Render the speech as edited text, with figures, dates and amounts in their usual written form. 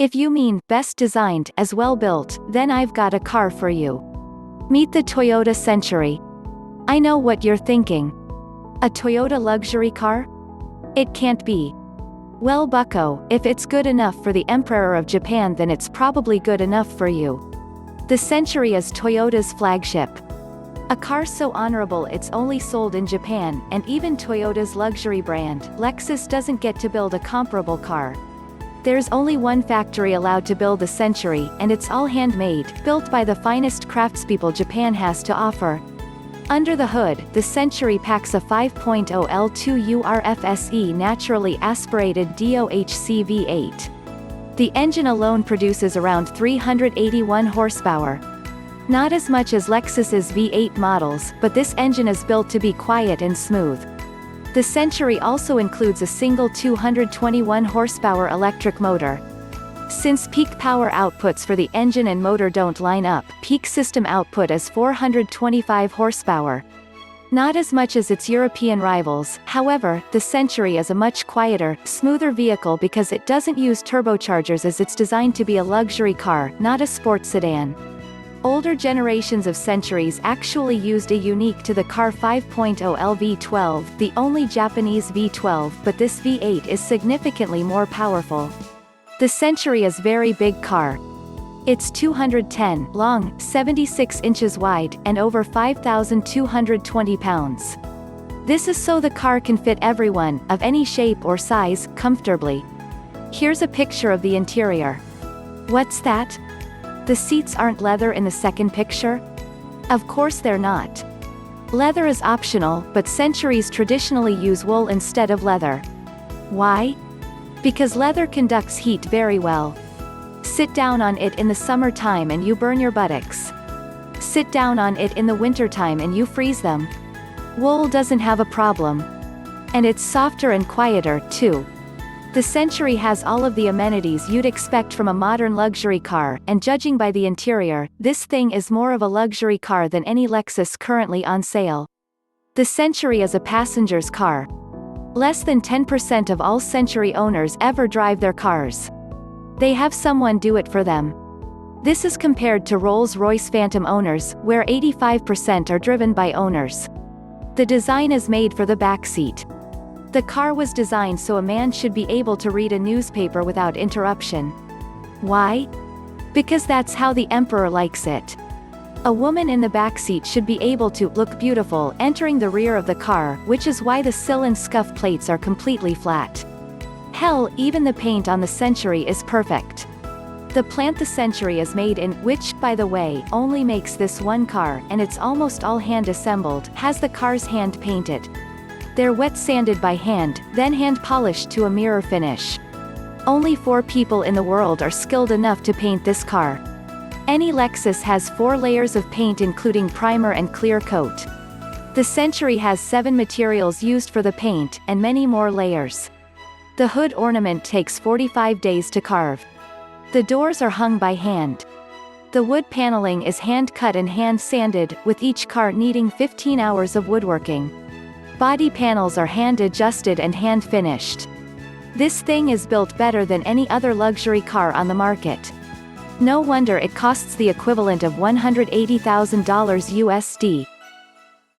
If you mean best designed as well built, then I've got a car for you. Meet the Toyota Century. I know what you're thinking. A Toyota luxury car? It can't be. Well, bucko, if it's good enough for the Emperor of Japan, then it's probably good enough for you. The Century is Toyota's flagship. A car so honorable it's only sold in Japan, and even Toyota's luxury brand, Lexus, doesn't get to build a comparable car. There's only one factory allowed to build the Century, and it's all handmade, built by the finest craftspeople Japan has to offer. Under the hood, the Century packs a 5.0 L2 URFSE naturally aspirated DOHC V8. The engine alone produces around 381 horsepower. Not as much as Lexus's V8 models, but this engine is built to be quiet and smooth. The Century also includes a single 221 horsepower electric motor. Since peak power outputs for the engine and motor don't line up, peak system output is 425 horsepower. Not as much as its European rivals, however, the Century is a much quieter, smoother vehicle because it doesn't use turbochargers, as it's designed to be a luxury car, not a sports sedan. Older generations of Centuries actually used a unique to the car 5.0 LV12, the only Japanese V12, but this V8 is significantly more powerful. The Century is very big car. It's 210 long, 76 inches wide, and over 5,220 pounds. This is so the car can fit everyone, of any shape or size, comfortably. Here's a picture of the interior. What's that? The seats aren't leather in the second picture? Of course they're not. Leather is optional, but Centuries traditionally use wool instead of leather. Why? Because leather conducts heat very well. Sit down on it in the summertime and you burn your buttocks. Sit down on it in the wintertime and you freeze them. Wool doesn't have a problem. And it's softer and quieter, too. The Century has all of the amenities you'd expect from a modern luxury car, and judging by the interior, this thing is more of a luxury car than any Lexus currently on sale. The Century is a passenger's car. Less than 10% of all Century owners ever drive their cars. They have someone do it for them. This is compared to Rolls-Royce Phantom owners, where 85% are driven by owners. The design is made for the backseat. The car was designed so a man should be able to read a newspaper without interruption. Why? Because that's how the Emperor likes it. A woman in the backseat should be able to look beautiful entering the rear of the car, which is why the sill and scuff plates are completely flat. Hell, even the paint on the Century is perfect. The plant the Century is made in, which, by the way, only makes this one car, and it's almost all hand-assembled, has the cars hand-painted. They're wet sanded by hand, then hand-polished to a mirror finish. Only 4 people in the world are skilled enough to paint this car. Any Lexus has 4 layers of paint including primer and clear coat. The Century has 7 materials used for the paint, and many more layers. The hood ornament takes 45 days to carve. The doors are hung by hand. The wood paneling is hand-cut and hand-sanded, with each car needing 15 hours of woodworking. Body panels are hand-adjusted and hand-finished. This thing is built better than any other luxury car on the market. No wonder it costs the equivalent of $180,000 USD.